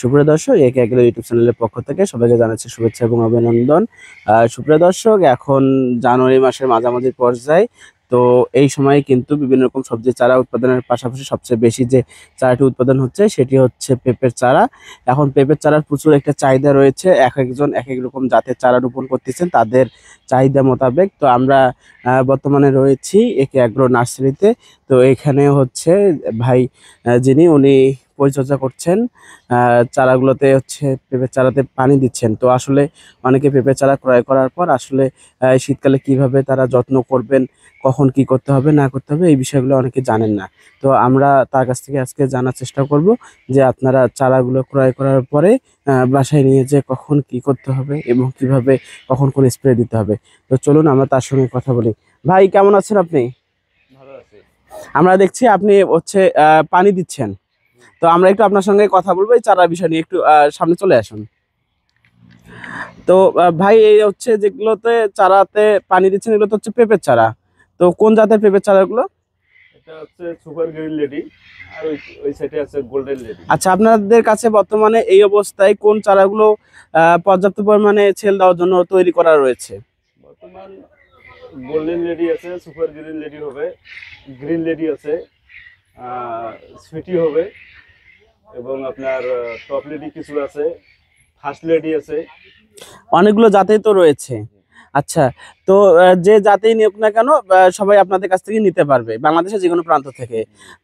সুপ্রিয় দর্শক, একে একে ইউটিউব চ্যানেলের পক্ষ থেকে সবাইকে জানাচ্ছি শুভেচ্ছা এবং অভিনন্দন। সুপ্রিয় দর্শক, এখন জানুয়ারি মাসের মাঝামাঝি পর্যায়ে। তো এই সময় কিন্তু বিভিন্ন রকম সবজি চারা উৎপাদনের পাশাপাশি সবচেয়ে বেশি যে চারাটি উৎপাদন হচ্ছে সেটি হচ্ছে পেঁপের চারা। এখন পেঁপের চারার প্রচুর একটা চাহিদা রয়েছে, এক একজন এক এক রকম জাতের চারা রোপণ করতেছেন তাদের চাহিদা মোতাবেক। তো আমরা বর্তমানে রয়েছি একে অ্যাগ্রো নার্সারিতে। তো এখানে হচ্ছে ভাই যিনি উনি পরিচর্যা করছেন, চারাগুলোতে হচ্ছে পেঁপের চারাতে পানি দিচ্ছেন। তো আসলে অনেকে পেঁপের চারা ক্রয় করার পর আসলে শীতকালে কিভাবে তারা যত্ন করবেন, কখন কি করতে হবে না করতে হবে এই বিষয়গুলো অনেকে জানেন না। তো আমরা তার কাছ থেকে আজকে জানার চেষ্টা করব যে আপনারা চারাগুলো ক্রয় করার পরে বাসায় নিয়ে যে কখন কি করতে হবে এবং কিভাবে কখন কোন স্প্রে দিতে হবে। তো চলুন আমরা তার সঙ্গে কথা বলি। ভাই, কেমন আছেন আপনি? ভালো আছি। আমরা দেখছি আপনি হচ্ছে পানি দিচ্ছেন। তো আমরা একটু আপনার সঙ্গে কথা বলবো এই চারা বিষয় নিয়ে, একটু সামনে চলে আসুন। তো ভাই, এই হচ্ছে যেগুলোতে চারাতে পানি দিচ্ছেন এগুলো তো হচ্ছে পেঁপের চারা। তো কোন জাতের পেঁপের চারাগুলো? এটা হচ্ছে সুপার গ্রিন লেডি, আর ওই ওই সাইডে আছে গোল্ডেন লেডি। আচ্ছা, আপনাদের কাছে বর্তমানে এই অবস্থায় কোন চারাগুলো পর্যাপ্ত পরিমাণে সেল দেওয়ার জন্য তৈরি করা রয়েছে? বর্তমান গোল্ডেন লেডি আছে, সুপার গ্রিন লেডি হবে, গ্রিন লেডি আছে, সুইটি হবে, এবং আপনার টপ লেডি কিছু আছে, ফার্স্ট লেডি আছে। অনেকগুলো জাতেই তো রয়েছে। আচ্ছা, তো যে জাতেই নিয়োগ না কেন সবাই আপনাদের কাছ থেকে নিতে পারবে বাংলাদেশের যে কোনো প্রান্ত থেকে।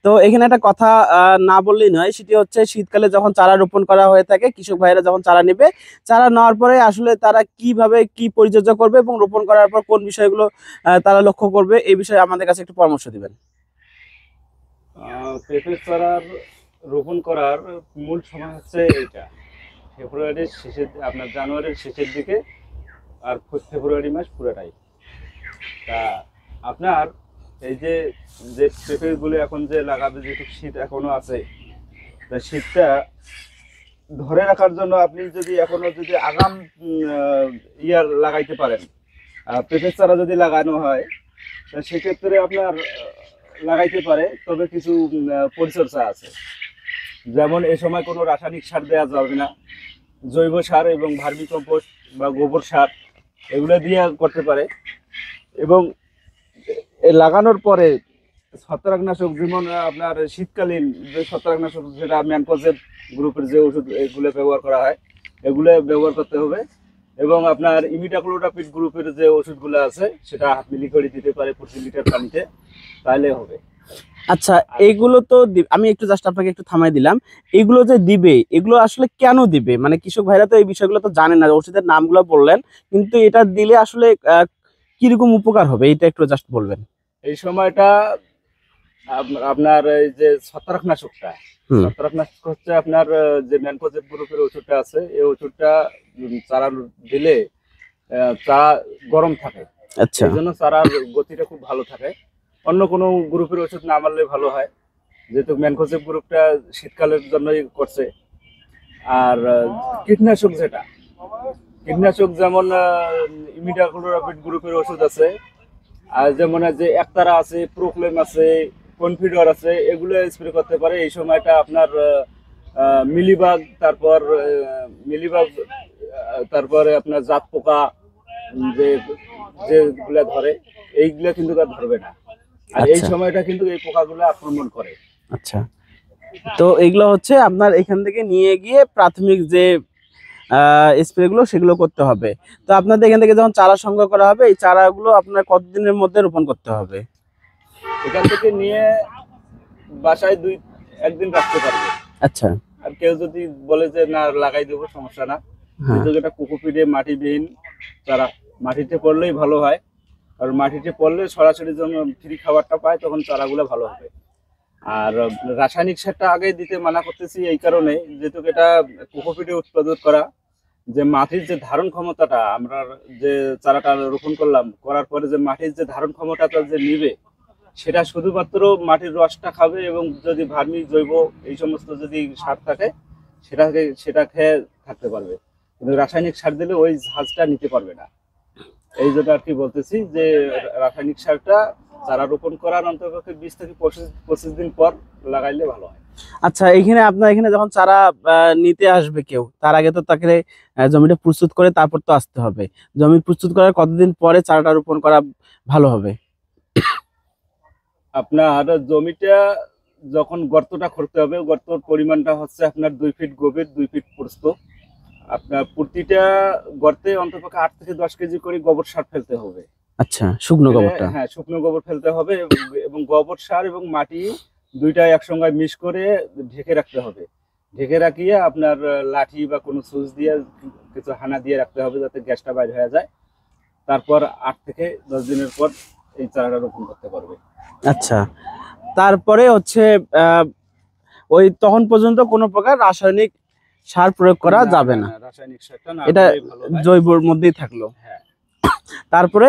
তো এখানে একটা কথা না বললেই নয়, সেটি হচ্ছে শীতকালে যখন চারা রোপণ করা হয়ে থাকে, কৃষক ভাইরা যখন চারা নেবে, চারা নেওয়ার পরে আসলে তারা কিভাবে কি পরিচর্যা করবে এবং রোপণ করার পর কোন বিষয়গুলো তারা লক্ষ্য করবে এই বিষয়ে আমাদের কাছে একটু পরামর্শ দিবেন। পেঁপের চারার রোপণ করার মূল সময় হচ্ছে এইটা, ফেব্রুয়ারির শেষের, আপনার জানুয়ারির শেষের দিকে, আর ফেব্রুয়ারি মাস পুরোটাই। তা আপনার এই যে যে পেঁপেগুলো এখন যে লাগাবে, যেহেতু শীত এখনো আছে, তা শীতটা ধরে রাখার জন্য আপনি যদি এখনো যদি আগাম ইয়ার লাগাইতে পারেন, পেঁপের চারা যদি লাগানো হয়, তা সেক্ষেত্রে আপনার লাগাইতে পারে। তবে কিছু পরিচর্যা আছে, যেমন এ সময় কোনো রাসায়নিক সার দেওয়া যাবে না, জৈব সার এবং ভার্মি কম্পোস্ট বা গোবর সার এগুলো দিয়ে করতে পারে। এবং লাগানোর পরে ছত্রাকনাশক, যেমন আপনার শীতকালীন যে ছত্রাকনাশক, যেটা ম্যানকোজেব গ্রুপের যে ওষুধ এগুলো ব্যবহার করা হয়, এগুলো ব্যবহার করতে হবে। এবং আপনার ইমিডাক্লোপিড গ্রুপের যে ওষুধগুলো আছে সেটা 1/2 মিলি করে দিতে পারে প্রতি লিটার পানিতে, তাহলে হবে। আচ্ছা, এইগুলো তো আমি একটু জাস্ট আপনাকে একটু থামাই দিলাম। এগুলো যে দিবে, এগুলো আসলে কেন দিবে? মানে কৃষক ভাইরা তো এই বিষয়গুলো তো জানে না, ওষুধের নামগুলো বললেন, কিন্তু এটা দিলে আসলে কিরকম উপকার হবে এটা একটু জাস্ট বলবেন। এই সময়টা আপনার এই যে ছত্রাকনাশকটা, হুম। ছত্রাকনাশক হচ্ছে আপনার যে ম্যানকোজেব গ্রুপের ওষুধটা আছে, এই ওষুধটা চারা দিলে চারা গরম থাকে। আচ্ছা। এই জন্য চারার গতিটা খুব ভালো থাকে। অন্য কোনো গ্রুপের ওষুধ না মারলে ভালো হয়, যেহেতু ম্যানকোজেব গ্রুপটা শীতকালের জন্যই করছে। আর কীটনাশক যেটা, কীটনাশক যেমন ইমিডাক্লোপিড গ্রুপের ওষুধ আছে, আর যেমন যে একতারা আছে, প্রোক্লেম আছে, কনফিডর আছে, এগুলো স্প্রে করতে পারে। এই সময়টা আপনার মিলিবাগ, তারপর মিলিবাগ, তারপরে আপনার জাত পোকা যে যেগুলা ধরে, এইগুলা কিন্তু আর ধরবে না। আর এই আচ্ছা। সময়টা কিন্তু এই পোকাগুলো আক্রমণ করে। আচ্ছা, তো এইগুলো হচ্ছে আপনার এখান থেকে নিয়ে গিয়ে প্রাথমিক যে স্প্রে গুলো সেগুলো করতে হবে। তো আপনাদের এখান থেকে যখন চারা সংগ্রহ করা হবে, এই চারাগুলো আপনার কতদিনের মধ্যে রোপণ করতে হবে? এখান থেকে নিয়ে বাসায় 1 দিন রাখতে পারবে। আচ্ছা। আর কেউ যদি বলে যে না লাগাই দেবো, সমস্যা না। হ্যাঁ। কিন্তু এটা কোকোপিটে মাটিবিহীন চারা, মাটিতে পড়লেই ভালো হয়। আর মাটিতে পড়লে সরাসরি যখন ফ্রি খাবারটা পায় তখন চারাগুলো ভালো হবে। আর রাসায়নিক সারটা আগে দিতে মানা করতেছি এই কারণে, যেহেতু এটা কোকোপিটে উৎপাদন করা, যে মাটির যে ধারণ ক্ষমতাটা, আমরা যে চারাটা রোপণ করলাম, করার পরে যে মাটির যে ধারণ ক্ষমতাটা যে নিবে, সেটা শুধুমাত্র মাটির রসটা খাবে, এবং যদি ভার্মি, জৈব এই সমস্ত যদি সার থাকে সেটা খেয়ে থাকতে পারবে। কিন্তু রাসায়নিক সার দিলে ওই ঝাঁজটা নিতে পারবে না। এই জন্য আর কি বলতেছি যে রাসায়নিক সারটা চারা রোপণ করার অন্তর্পক্ষে 20 থেকে 25 দিন পর লাগাইলে ভালো হয়। আচ্ছা, এইখানে আপনার এখানে যখন চারা নিতে আসবে কেউ, তার আগে তো তাকে জমিটা প্রস্তুত করে তারপর তো আসতে হবে। জমি প্রস্তুত করার কতদিন পরে চারাটা রোপণ করা ভালো হবে? আপনার জমিটা যখন গর্তটা করতে হবে, গর্তর পরিমাণটা হচ্ছে আপনার 2 ফিট গভীর, 2 ফিট প্রস্থ। আপনার প্রতিটা গর্তে অন্ততপক্ষে 8 থেকে 10 কেজি করে গোবর সার ফেলতে হবে। আচ্ছা, শুকনো গোবরটা। হ্যাঁ, শুকনো গোবর ফেলতে হবে এবং গোবর সার এবং মাটি দুইটা একসঙ্গে মিক্স করে ঢেকে রাখতে হবে। ঢেকে রাখিয়ে আপনার লাঠি বা কোনো সুইচ দিয়ে কিছু হানা দিয়ে রাখতে হবে যাতে গ্যাসটা বাইর হয়ে যায়। তারপর 8 থেকে 10 দিনের পর এই চারাটা রোপণ করতে পারবে। আচ্ছা, তারপরে হচ্ছে ওই তখন পর্যন্ত কোনো প্রকার রাসায়নিক সার প্রয়োগ করা যাবে না। রাসায়নিক সারটা না এটা দিলেই ভালো হয়। জৈবর মধ্যেই থাকলো। হ্যাঁ, তারপরে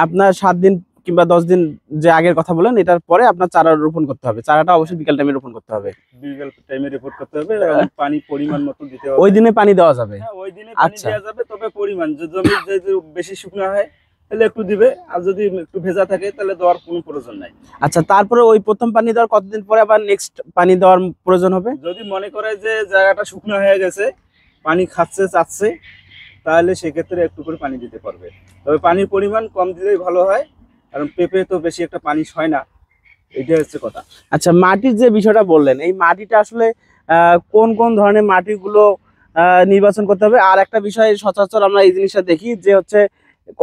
আপনার 7 দিন কিংবা 10 দিন যে আগের কথা বলেন, এটার পরে আপনার চারা রোপণ করতে হবে। চারাটা অবশ্যই বিকাল টাইমে রোপণ করতে হবে। বিকেল টাইমে রিপোর্ট করতে হবে এবং পানি পরিমাণ মতো দিতে হবে। ওই দিনে পানি দেওয়া যাবে? হ্যাঁ, ওই দিনে পানি আচ্ছা। দেওয়া যাবে, তবে পরিমাণ জমি যদি বেশি শুকনো হয় তাহলে একটু দিবে, আর যদি একটু ভেজা থাকে তাহলে দেওয়ার কোনো প্রয়োজন নাই। আচ্ছা, তারপরে ওই প্রথম পানি দেওয়ার কতদিন পরে আবার নেক্সট পানি দেওয়ার প্রয়োজন হবে? যদি মনে করে যে জায়গাটা শুকনো হয়ে গেছে, পানি খাচ্ছে চাচ্ছে, তাহলে সেক্ষেত্রে একটু করে পানি দিতে পারবে। তবে পানির পরিমাণ কম দিলেই ভালো হয়, কারণ পেঁপে তো বেশি একটা পানি সয় না, এইটা হচ্ছে কথা। আচ্ছা, মাটির যে বিষয়টা বললেন, এই মাটিটা আসলে কোন কোন ধরনের মাটিগুলো নির্বাচন করতে হবে? আর একটা বিষয় সচরাচর আমরা এই জিনিসটা দেখি যে হচ্ছে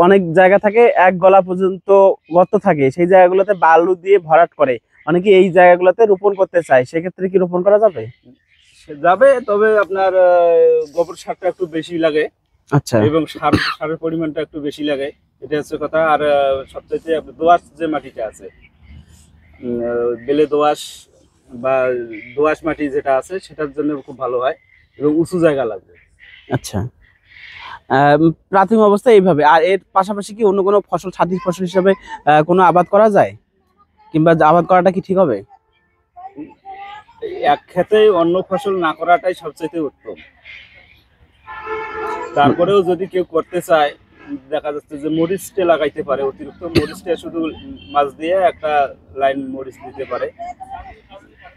অনেক জায়গা থাকে এক গলা পর্যন্ত গর্ত থাকে, সেই জায়গাগুলোতে বালু দিয়ে ভরাট করে, অনেকে এই জায়গাগুলোতে রোপণ করতে চায়, সেক্ষেত্রে কি রোপণ করা যাবে? সে যাবে, তবে আপনার গোবর সারটা একটু বেশি লাগে আচ্ছা। এবং সারের পরিমাণটা একটু বেশি লাগে, এটা হচ্ছে কথা। আর সবচেয়ে আপনার দোআঁশ যে মাটিটা আছে, বেলে দোআঁশ বা দোআঁশ মাটি যেটা আছে, সেটার জন্য খুব ভালো হয় এবং উঁচু জায়গা লাগবে। আচ্ছা, প্রাথমিক অবস্থায় এইভাবে। আর এর পাশাপাশি কি অন্য কোনো ফসল, ছাদ ফসল হিসেবে কোনো আবাদ করা যায়, কিংবা আবাদ করাটা কি ঠিক হবে? এই এক ক্ষেতে অন্য ফসল না করাটাই সবচেয়ে উত্তম। তারপরেও যদি কেউ করতে চায়, দেখা যাচ্ছে যে মরিচটা লাগাইতে পারে, অতিরিক্ত মরিচটা শুধু মাছ দিয়ে একটা লাইন মরিচ দিতে পারে,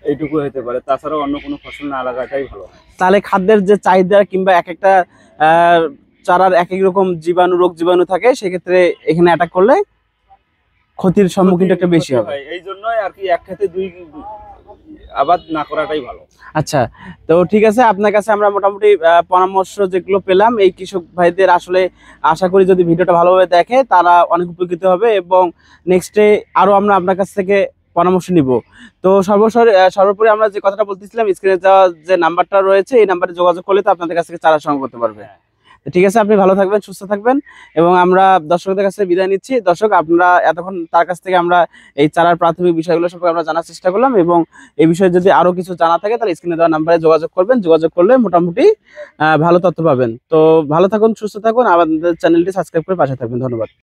এইটুকু হতে পারে। তাছাড়া অন্য কোনো ফসল না লাগাটাই ভালো। তাহলে খাদ্যের যে চাহিদা কিংবা এক একটা আহ, চারার এক এক রকম জীবাণু, রোগ জীবাণু থাকে, সেক্ষেত্রে এখানে অ্যাটাক করলে ক্ষতির সম্মুখীনটা একটু বেশি হবে। এই জন্যই আর কি এক ক্ষেতে দুই আবাদ না করাটাই ভালো। আচ্ছা, তো ঠিক আছে, আপনার কাছে আমরা মোটামুটি পরামর্শ যেগুলো পেলাম, এই কৃষক ভাইদের আসলে আশা করি যদি ভিডিওটা ভালোভাবে দেখে তারা অনেক উপকৃত হবে, এবং নেক্সটে আরো আমরা আপনার কাছ থেকে পরামর্শ নিব। তো সর্বোপরি আমরা যে কথাটা বলতেছিলাম, স্ক্রিনে দেওয়া যে নাম্বারটা রয়েছে, এই নাম্বারে যোগাযোগ করলে তো আপনাদের কাছ থেকে চারা সংগ্রহ করতে পারবে। তো ঠিক আছে, আপনি ভালো থাকবেন, সুস্থ থাকবেন, এবং আমরা দর্শকদের কাছে বিদায় নিচ্ছি। দর্শক, আপনারা এতক্ষণ তার কাছ থেকে আমরা এই চারার প্রাথমিক বিষয়গুলো সম্পর্কে আমরা জানার চেষ্টা করলাম, এবং এই বিষয়ে যদি আরো কিছু জানা থাকে তাহলে স্ক্রিনে দেওয়া নাম্বারে যোগাযোগ করবেন। যোগাযোগ করলে মোটামুটি ভালো তথ্য পাবেন। তো ভালো থাকুন, সুস্থ থাকুন, আমাদের চ্যানেলটি সাবস্ক্রাইব করে পাশে থাকবেন। ধন্যবাদ।